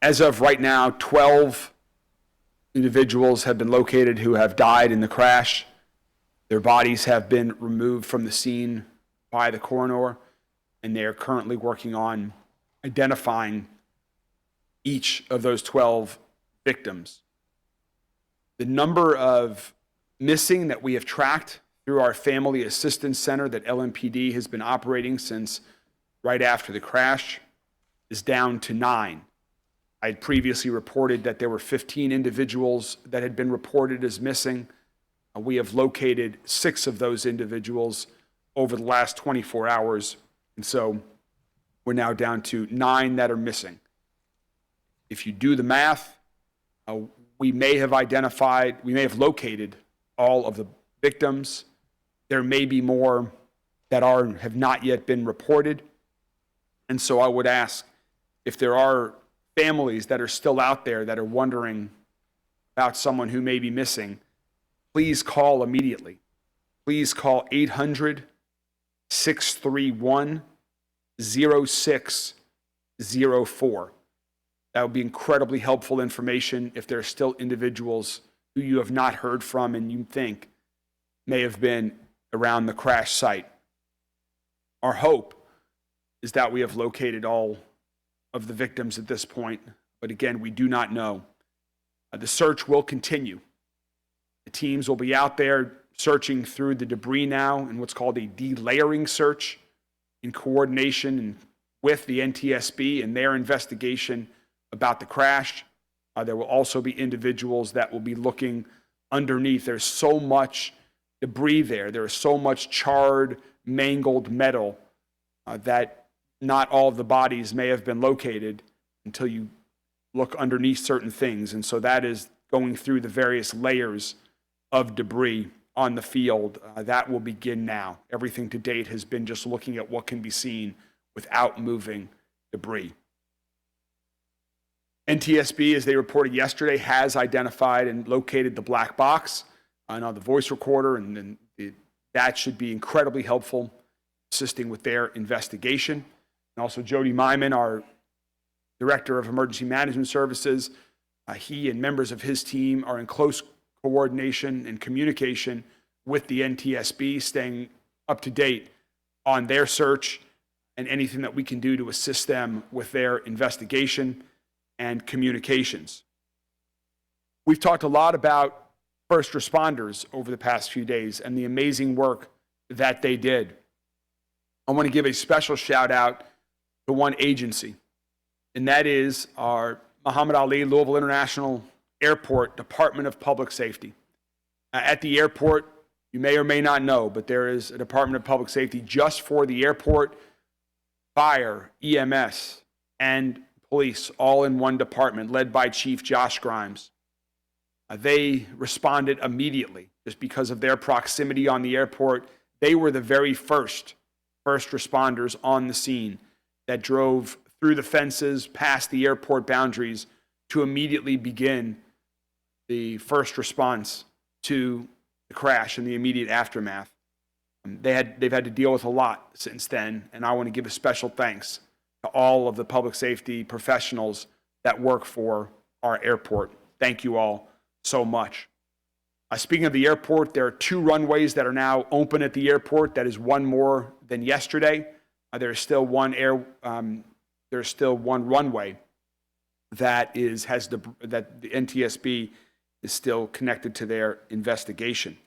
As of right now, 12 individuals have been located who have died in the crash. Their bodies have been removed from the scene by the coroner, and they are currently working on identifying each of those 12 victims. The number of missing that we have tracked through our Family Assistance Center that LMPD has been operating since right after the crash is down to 9. I had previously reported that there were 15 individuals that had been reported as missing. We have located 6 of those individuals over the last 24 hours, and so we're now down to 9 that are missing. If you do the math, we may have located all of the victims. There may be more that have not yet been reported. And so I would ask if there are families that are still out there that are wondering about someone who may be missing, please call immediately. Please call 800-631-0604. That would be incredibly helpful information if there are still individuals who you have not heard from and you think may have been around the crash site. Our hope is that we have located all of the victims at this point, but again, we do not know. The search will continue. The teams will be out there searching through the debris now in what's called a delayering search in coordination with the NTSB and their investigation about the crash. There will also be individuals that will be looking underneath. There's so much debris there. There is so much charred, mangled metal that not all of the bodies may have been located until you look underneath certain things. And so that is going through the various layers of debris on the field. That will begin now. Everything to date has been just looking at what can be seen without moving debris. NTSB, as they reported yesterday, has identified and located the black box on the voice recorder, and that should be incredibly helpful, assisting with their investigation. And also Jody Myman, our Director of Emergency Management Services, he and members of his team are in close coordination and communication with the NTSB, staying up to date on their search and anything that we can do to assist them with their investigation and communications. We've talked a lot about first responders over the past few days and the amazing work that they did. I want to give a special shout out to one agency, and that is our Muhammad Ali Louisville International Airport Department of Public Safety. At the airport, you may or may not know, but there is a Department of Public Safety just for the airport, fire, EMS, and police, all in one department, led by Chief Josh Grimes. They responded immediately just because of their proximity on the airport. They were the very first responders on the scene that drove through the fences, past the airport boundaries, to immediately begin the first response to the crash and the immediate aftermath. They've had to deal with a lot since then, and I want to give a special thanks to all of the public safety professionals that work for our airport. Thank you all so much. Speaking of the airport, there are 2 runways that are now open at the airport. That is one more than yesterday. There's still one runway that the NTSB is still connected to their investigation.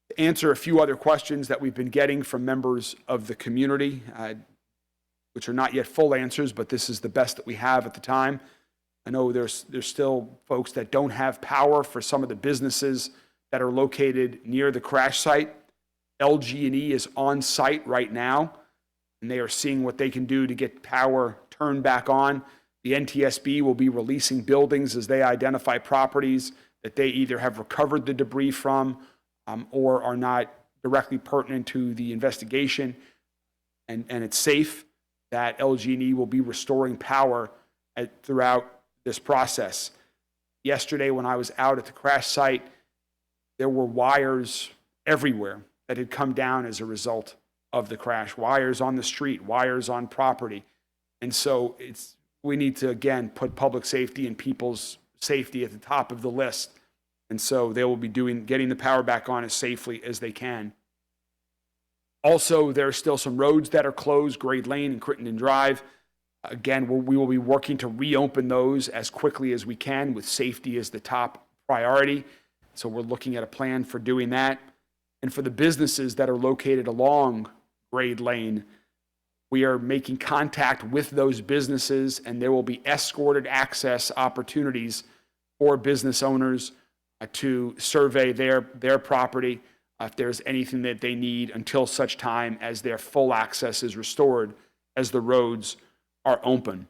To answer a few other questions that we've been getting from members of the community, which are not yet full answers, but this is the best that we have at the time. I know there's still folks that don't have power for some of the businesses that are located near the crash site. LG&E is on site right now, and they are seeing what they can do to get power turned back on. The NTSB will be releasing buildings as they identify properties that they either have recovered the debris from or are not directly pertinent to the investigation, and it's safe that LG&E will be restoring power throughout this process. Yesterday, when I was out at the crash site, there were wires everywhere that had come down as a result of the crash. Wires on the street, wires on property. And so we need to, again, put public safety and people's safety at the top of the list. And so they will be getting the power back on as safely as they can. Also, there are still some roads that are closed, Grade Lane and Crittenden Drive. Again, we will be working to reopen those as quickly as we can with safety as the top priority. So we're looking at a plan for doing that. And for the businesses that are located along Grade Lane, we are making contact with those businesses, and there will be escorted access opportunities for business owners to survey their property if there's anything that they need until such time as their full access is restored as the roads are open.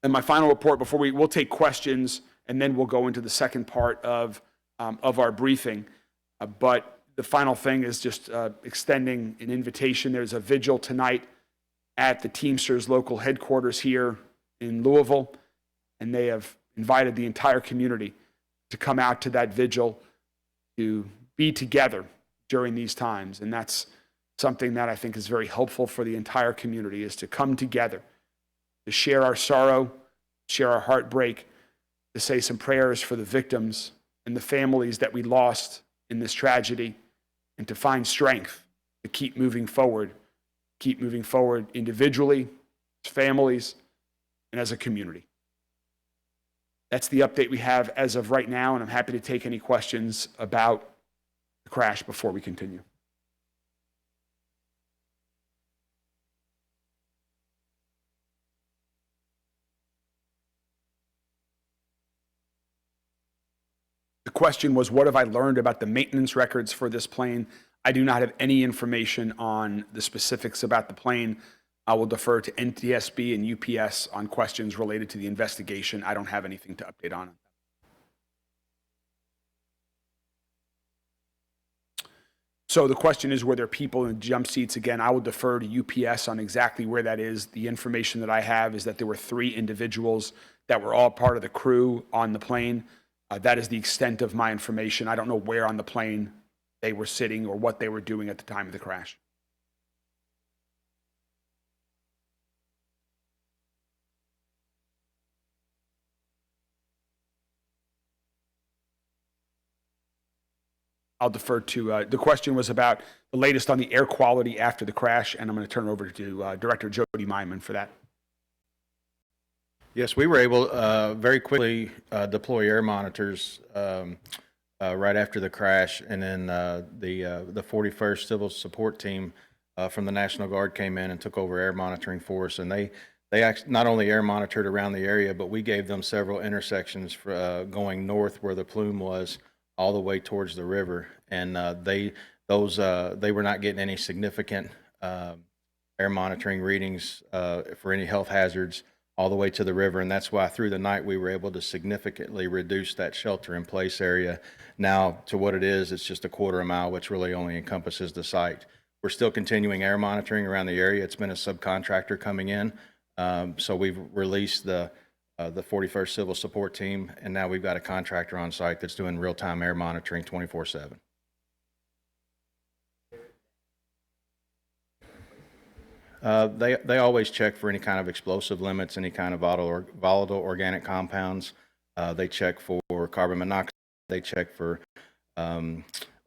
And my final report before we'll take questions, and then we'll go into the second part of our briefing. But the final thing is just extending an invitation. There's a vigil tonight at the Teamsters local headquarters here in Louisville, and they have invited the entire community to come out to that vigil to be together during these times. And that's something that I think is very helpful for the entire community, is to come together, to share our sorrow, share our heartbreak, to say some prayers for the victims and the families that we lost in this tragedy, and to find strength to keep moving forward individually, as families, and as a community. That's the update we have as of right now, and I'm happy to take any questions about the crash before we continue. The question was, what have I learned about the maintenance records for this plane? I do not have any information on the specifics about the plane. I will defer to NTSB and UPS on questions related to the investigation. I don't have anything to update on it. So the question is, were there people in jump seats? Again, I will defer to UPS on exactly where that is. The information that I have is that there were 3 individuals that were all part of the crew on the plane. That is the extent of my information. I don't know where on the plane they were sitting or what they were doing at the time of the crash. I'll defer to, the question was about the latest on the air quality after the crash, and I'm going to turn it over to Director Jody Myman for that. Yes, we were able very quickly deploy air monitors right after the crash, and then the 41st Civil Support Team from the National Guard came in and took over air monitoring for us, and they not only air monitored around the area, but we gave them several intersections for, going north where the plume was, all the way towards the river, and they were not getting any significant air monitoring readings for any health hazards all the way to the river, and that's why through the night we were able to significantly reduce that shelter-in-place area now to what it is. It's just a quarter of a mile, which really only encompasses the site. We're still continuing air monitoring around the area. It's been a subcontractor coming in, so we've released the 41st Civil Support Team, and now we've got a contractor on site that's doing real-time air monitoring 24/7. They always check for any kind of explosive limits, any kind of volatile organic compounds. They check for carbon monoxide. They check for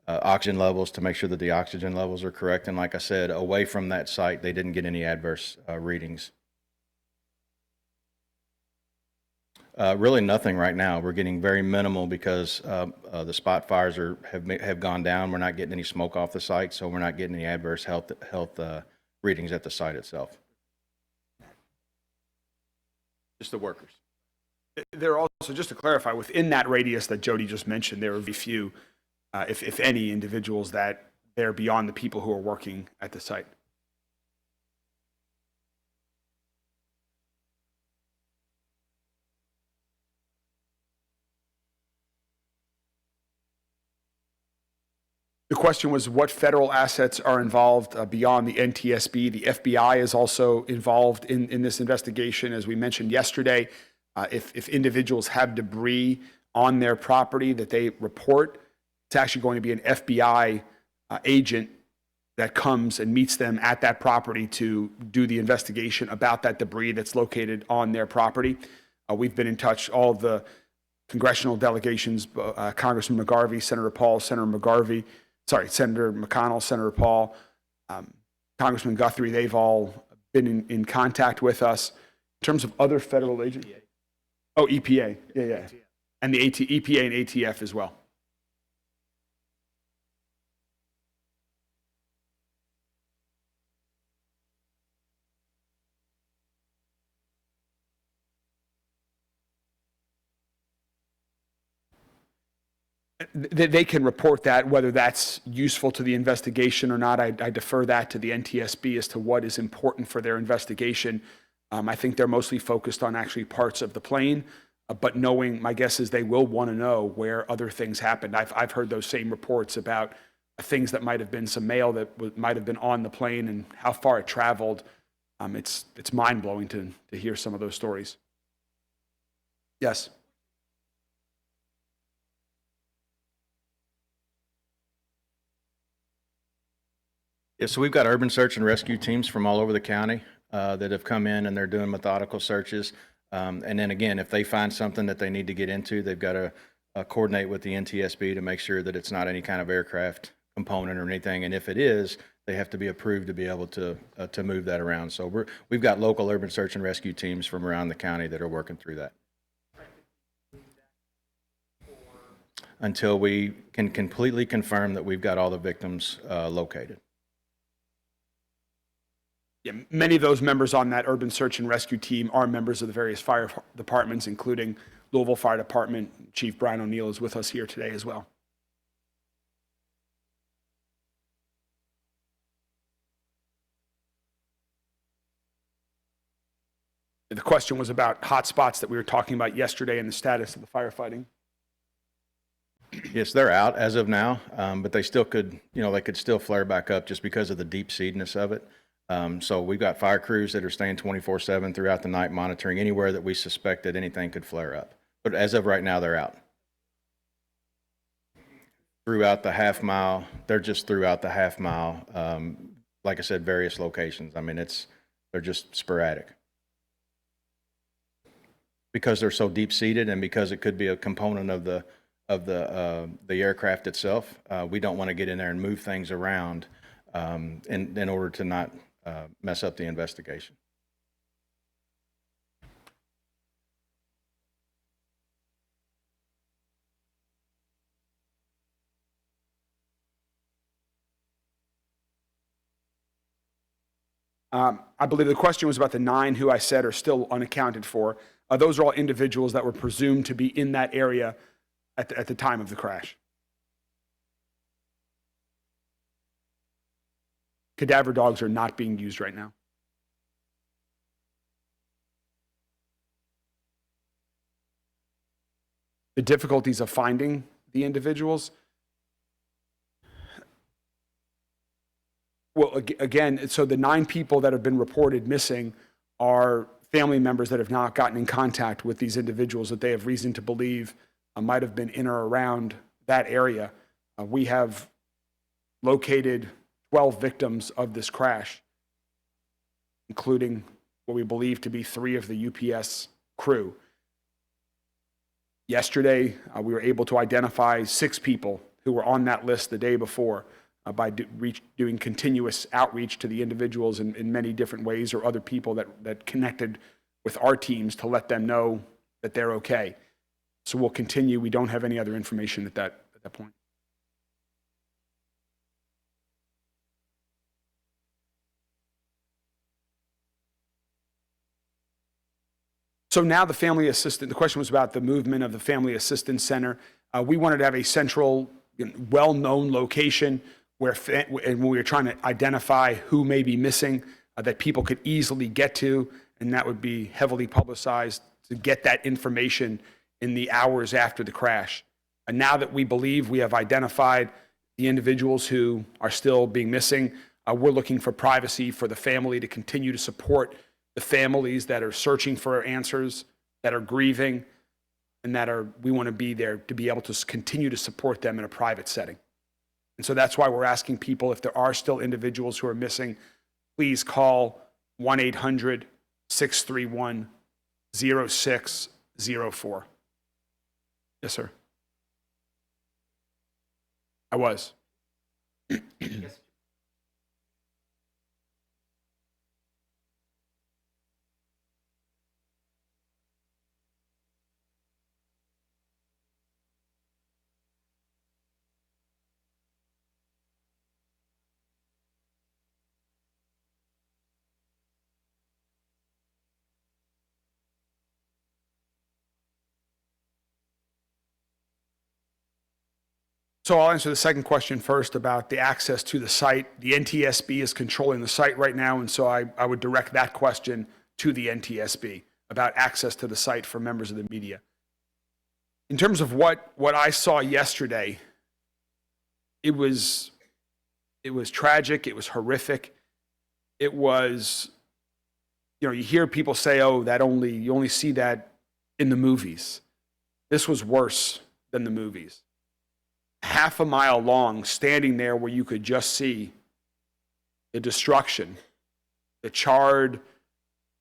oxygen levels to make sure that the oxygen levels are correct. And like I said, away from that site, they didn't get any adverse readings. Really nothing right now. We're getting very minimal because the spot fires have gone down. We're not getting any smoke off the site, so we're not getting any adverse health readings at the site itself. Just the workers. There are also, just to clarify, within that radius that Jody just mentioned, there are very few, if any, individuals that they're beyond the people who are working at the site. The question was what federal assets are involved beyond the NTSB. The FBI is also involved in this investigation. As we mentioned yesterday, if individuals have debris on their property that they report, it's actually going to be an FBI agent that comes and meets them at that property to do the investigation about that debris that's located on their property. We've been in touch, all of the congressional delegations, Congressman McGarvey, Senator Paul, Senator McConnell, Senator Paul, Congressman Guthrie, they've all been in contact with us. In terms of other federal agencies. Oh, EPA, yeah. And the EPA and ATF as well. They can report that, whether that's useful to the investigation or not. I defer that to the NTSB as to what is important for their investigation. I think they're mostly focused on actually parts of the plane, but knowing, my guess is they will want to know where other things happened. I've heard those same reports about things that might have been some mail that might have been on the plane and how far it traveled. It's mind-blowing to hear some of those stories. Yes. Yeah, so we've got urban search and rescue teams from all over the county that have come in, and they're doing methodical searches. And then again, if they find something that they need to get into, they've got to coordinate with the NTSB to make sure that it's not any kind of aircraft component or anything. And if it is, they have to be approved to be able to move that around. So we've got local urban search and rescue teams from around the county that are working through that. Until we can completely confirm that we've got all the victims located. Yeah, many of those members on that urban search and rescue team are members of the various fire departments, including Louisville Fire Department. Chief Brian O'Neill is with us here today as well. The question was about hotspots that we were talking about yesterday and the status of the firefighting. Yes, they're out as of now, but they still could, they could still flare back up just because of the deep seedness of it. So we've got fire crews that are staying 24/7 throughout the night, monitoring anywhere that we suspect that anything could flare up. But as of right now, they're out. Throughout the half mile, they're just throughout the half mile. Like I said, various locations. I mean, they're just sporadic. Because they're so deep seated and because it could be a component of the aircraft itself, we don't want to get in there and move things around in order to not mess up the investigation. I believe the question was about the 9 who I said are still unaccounted for. Those are all individuals that were presumed to be in that area at the time of the crash. Cadaver dogs are not being used right now. The difficulties of finding the individuals. Well, again, so the 9 people that have been reported missing are family members that have not gotten in contact with these individuals that they have reason to believe might have been in or around that area. We have located 12 victims of this crash, including what we believe to be 3 of the UPS crew. Yesterday, we were able to identify 6 people who were on that list the day before by doing continuous outreach to the individuals in many different ways, or other people that connected with our teams to let them know that they're okay. So we'll continue. We don't have any other information at that point. So now the family assistant, the question was about the movement of the family assistance center. We wanted to have a central, well-known location and we were trying to identify who may be missing, that people could easily get to, and that would be heavily publicized to get that information in the hours after the crash. And now that we believe we have identified the individuals who are still being missing, we're looking for privacy for the family to continue to support the families that are searching for answers, that are grieving, and we want to be there to be able to continue to support them in a private setting. And so that's why we're asking people, if there are still individuals who are missing, please call 1-800-631-0604. Yes, sir. I was. So I'll answer the second question first about the access to the site. The NTSB is controlling the site right now, and so I would direct that question to the NTSB about access to the site for members of the media. In terms of what I saw yesterday, it was tragic, it was horrific. It was, you hear people say, oh, you only see that in the movies. This was worse than the movies. Half a mile long, standing there where you could just see the destruction, the charred,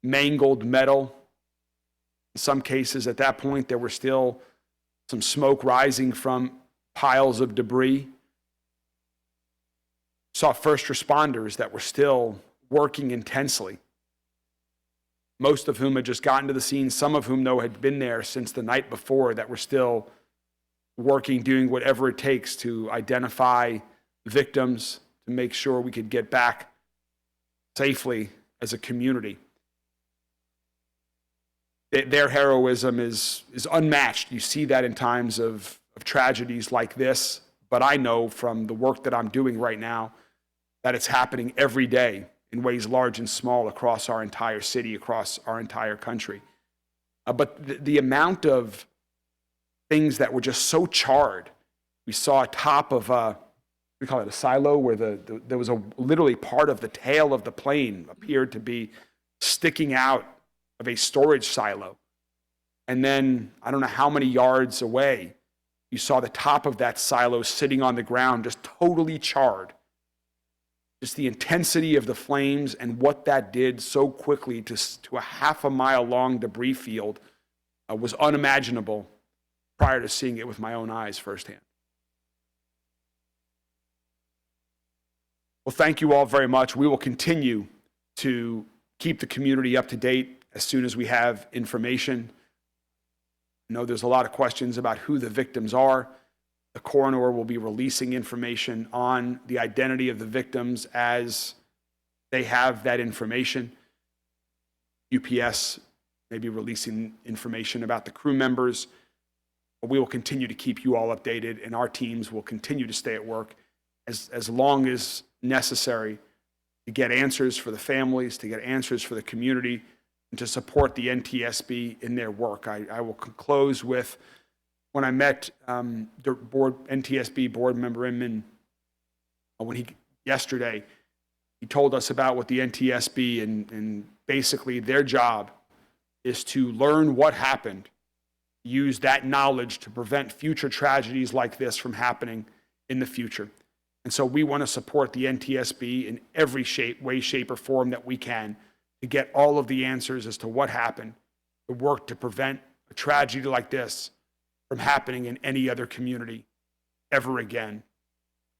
mangled metal. In some cases, at that point, there were still some smoke rising from piles of debris. Saw first responders that were still working intensely, most of whom had just gotten to the scene, some of whom, though, had been there since the night before, that were still working, doing whatever it takes to identify victims, to make sure we could get back safely as a community. Their heroism is unmatched. You see that in times of tragedies like this, but I know from the work that I'm doing right now that it's happening every day in ways large and small across our entire city, across our entire country. But the amount of things that were just so charred. We saw a top of we call it a silo, where there was literally part of the tail of the plane appeared to be sticking out of a storage silo. And then, I don't know how many yards away, you saw the top of that silo sitting on the ground, just totally charred. Just the intensity of the flames and what that did so quickly to a half a mile long debris field was unimaginable prior to seeing it with my own eyes firsthand. Well, thank you all very much. We will continue to keep the community up to date as soon as we have information. I know there's a lot of questions about who the victims are. The coroner will be releasing information on the identity of the victims as they have that information. UPS may be releasing information about the crew members. We will continue to keep you all updated, and our teams will continue to stay at work as long as necessary to get answers for the families, to get answers for the community, and to support the NTSB in their work. I will close with, when I met NTSB board member Inman yesterday, he told us about what the NTSB and basically their job is to learn what happened, use that knowledge to prevent future tragedies like this from happening in the future. And so we want to support the NTSB in every way, shape, or form that we can to get all of the answers as to what happened, to work to prevent a tragedy like this from happening in any other community ever again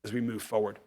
as we move forward.